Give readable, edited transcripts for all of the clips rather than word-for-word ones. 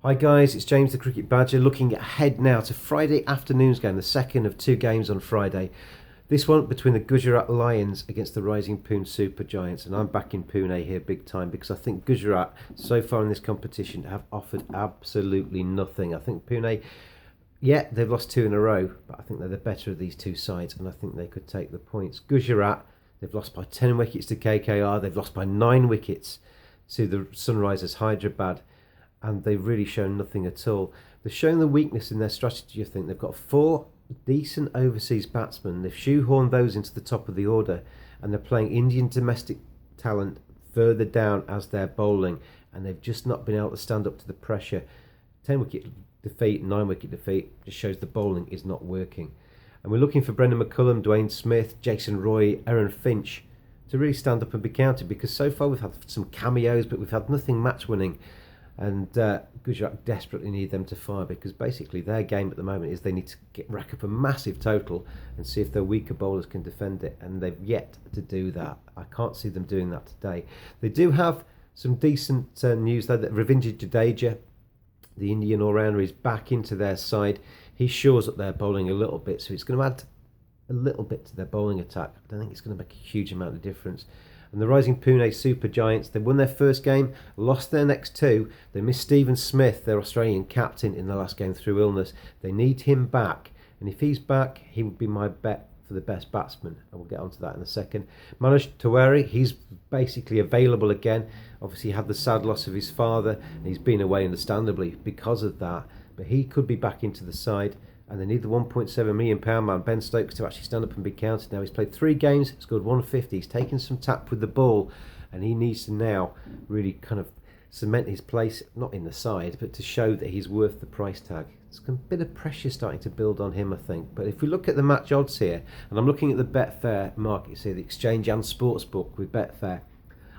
Hi guys, it's James the Cricket Badger looking ahead now to Friday afternoon's game, the second of two games on Friday. This one between the Gujarat Lions against the rising Pune Supergiants, and I'm back in Pune here big time because I think Gujarat so far in this competition have offered absolutely nothing. I think Pune, yeah, they've lost two in a row, but I think they're the better of these two sides and I think they could take the points. Gujarat, they've lost by 10 wickets to KKR, they've lost by 9 wickets to the Sunrisers Hyderabad, and they've really shown nothing at all. They've shown the weakness in their strategy, I think. They've got four decent overseas batsmen. They've shoehorned those into the top of the order, and they're playing Indian domestic talent further down as they're bowling, and they've just not been able to stand up to the pressure. 10 wicket defeat, 9 wicket defeat just shows the bowling is not working. And we're looking for Brendan McCullum, Dwayne Smith, Jason Roy, Aaron Finch to really stand up and be counted, because so far we've had some cameos, but we've had nothing match winning. And Gujarat desperately need them to fire, because basically their game at the moment is they need to rack up a massive total and see if their weaker bowlers can defend it, and they've yet to do that. I can't see them doing that today. They do have some decent news though, that Ravindra Jadeja, the Indian all-rounder, is back into their side. He shores up their bowling a little bit, so it's going to add a little bit to their bowling attack. I don't think it's going to make a huge amount of difference. And the rising Pune Supergiants, they won their first game, lost their next two. They missed Stephen Smith, their Australian captain, in the last game through illness. They need him back, and if he's back, he would be my bet for the best batsman. I will get onto that in a second. Manoj Tiwari, he's basically available again. Obviously, he had the sad loss of his father, and he's been away understandably because of that. But he could be back into the side, and they need the £1.7 million man Ben Stokes to actually stand up and be counted. Now he's played 3 games, scored 150, he's taken some tap with the ball, and he needs to now really kind of cement his place, not in the side, but to show that he's worth the price tag. There's a bit of pressure starting to build on him, I think. But if we look at the match odds here, and I'm looking at the Betfair markets here, the exchange and sportsbook with Betfair,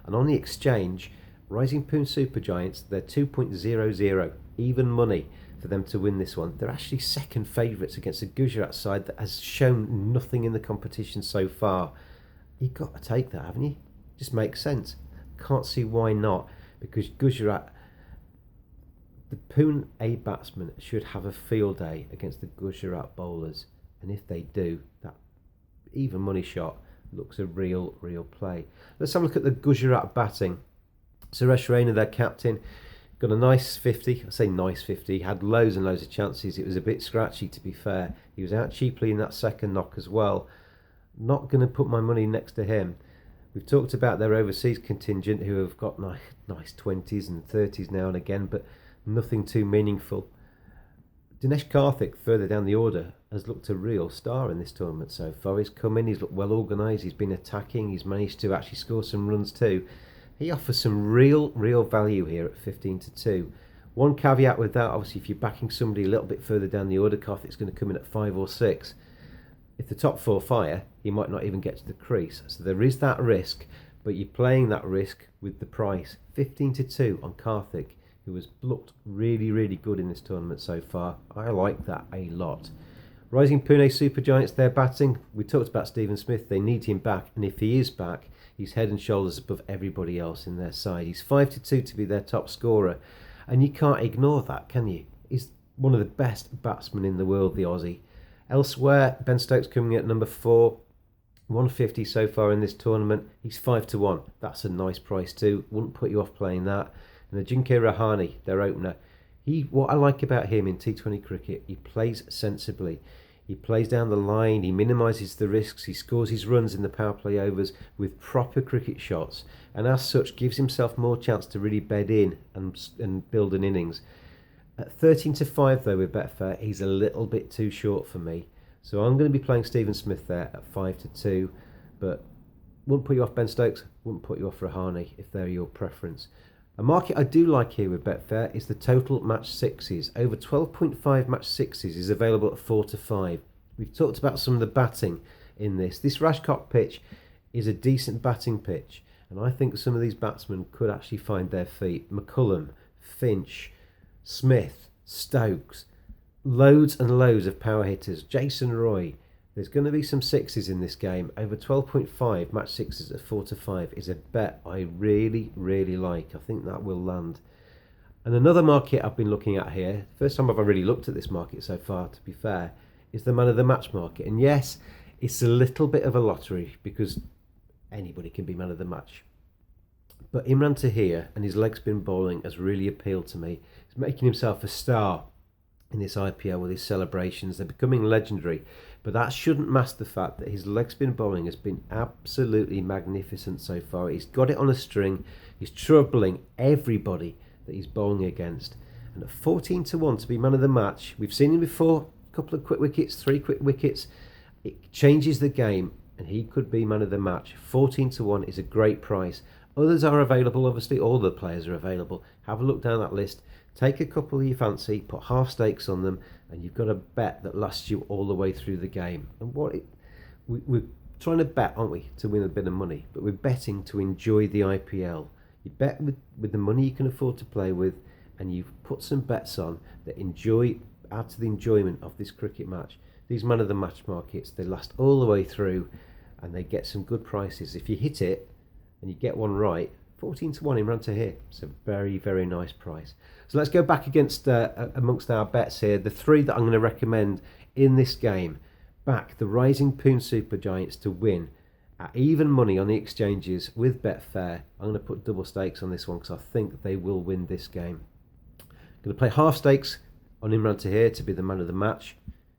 and on the exchange, Rising Pune Supergiants, they're 2.00, even money for them to win this one. They're actually second favourites against a Gujarat side that has shown nothing in the competition so far. You've got to take that, haven't you? Just makes sense. Can't see why not, because Gujarat, the Pune A batsmen should have a field day against the Gujarat bowlers, and if they do, that even money shot looks a real play. Let's have a look at the Gujarat batting. Suresh Raina, their captain, got a nice 50. I say nice 50. Had loads and loads of chances. It was a bit scratchy, to be fair. He was out cheaply in that second knock as well. Not going to put my money next to him. We've talked about their overseas contingent, who have got nice 20s and 30s now and again, but nothing too meaningful. Dinesh Karthik, further down the order, has looked a real star in this tournament so far. He's come in, he's looked well organised, he's been attacking, he's managed to actually score some runs too. He offers some real value here at 15-2. One caveat with that, obviously, if you're backing somebody a little bit further down the order, Karthik's going to come in at 5 or 6. If the top 4 fire, he might not even get to the crease. So there is that risk, but you're playing that risk with the price. 15-2 on Karthik, who has looked really good in this tournament so far. I like that a lot. Rising Pune Supergiants, they're batting. We talked about Stephen Smith. They need him back, and if he is back, he's head and shoulders above everybody else in their side. He's 5-2 to be their top scorer, and you can't ignore that, can you? He's one of the best batsmen in the world, the Aussie. Elsewhere, Ben Stokes coming at number 4, 150 so far in this tournament. He's 5-1. That's a nice price too. Wouldn't put you off playing that. And the Ajinkya Rahane, their opener, what I like about him in T20 cricket, he plays sensibly. He plays down the line, he minimises the risks, he scores his runs in the power play overs with proper cricket shots, and as such gives himself more chance to really bed in and build an innings. At 13-5 though with Betfair, he's a little bit too short for me. So I'm going to be playing Stephen Smith there at 5-2, but wouldn't put you off Ben Stokes, wouldn't put you off Rahane if they're your preference. A market I do like here with Betfair is the total match sixes. Over 12.5 match sixes is available at 4-5. We've talked about some of the batting in this. This Rashcock pitch is a decent batting pitch, and I think some of these batsmen could actually find their feet. McCullum, Finch, Smith, Stokes, loads and loads of power hitters. Jason Roy. There's going to be some sixes in this game. Over 12.5 match sixes at 4-5 is a bet I really like. I think that will land. And another market I've been looking at here, first time I've really looked at this market so far, to be fair, is the man of the match market. And yes, it's a little bit of a lottery because anybody can be man of the match. But Imran Tahir and his leg spin bowling has really appealed to me. He's making himself a star in this IPL with his celebrations. They're becoming legendary. But that shouldn't mask the fact that his leg spin bowling has been absolutely magnificent so far. He's got it on a string. He's troubling everybody that he's bowling against. And at 14 to 1 to be man of the match, we've seen him before, a couple of quick wickets, 3 quick wickets. It changes the game and he could be man of the match. 14 to 1 is a great price. Others are available, obviously, all the players are available. Have a look down that list. Take a couple you fancy, put half stakes on them, and you've got a bet that lasts you all the way through the game. And we're trying to bet, aren't we, to win a bit of money, but we're betting to enjoy the IPL. You bet with the money you can afford to play with, and you've put some bets on that add to the enjoyment of this cricket match. These man of the match markets, they last all the way through, and they get some good prices. If you hit it and you get one right, 14 to 1 in Imran Tahir. It's a very, very nice price. So let's go back against amongst our bets here. The 3 that I'm going to recommend in this game. Back the Rising Pune Supergiants to win at even money on the exchanges with Betfair. I'm going to put double stakes on this one because I think they will win this game. I'm going to play half stakes on Imran Tahir to be the man of the match.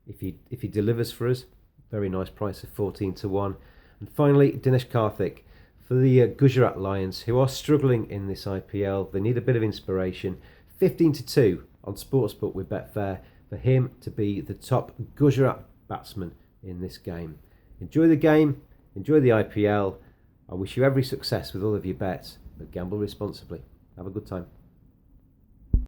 If he delivers for us, very nice price of 14 to 1. And finally, Dinesh Karthik for the Gujarat Lions, who are struggling in this IPL. They need a bit of inspiration. 15 to 2 on Sportsbook with Betfair for him to be the top Gujarat batsman in this game. Enjoy the game, enjoy the IPL. I wish you every success with all of your bets, but gamble responsibly. Have a good time.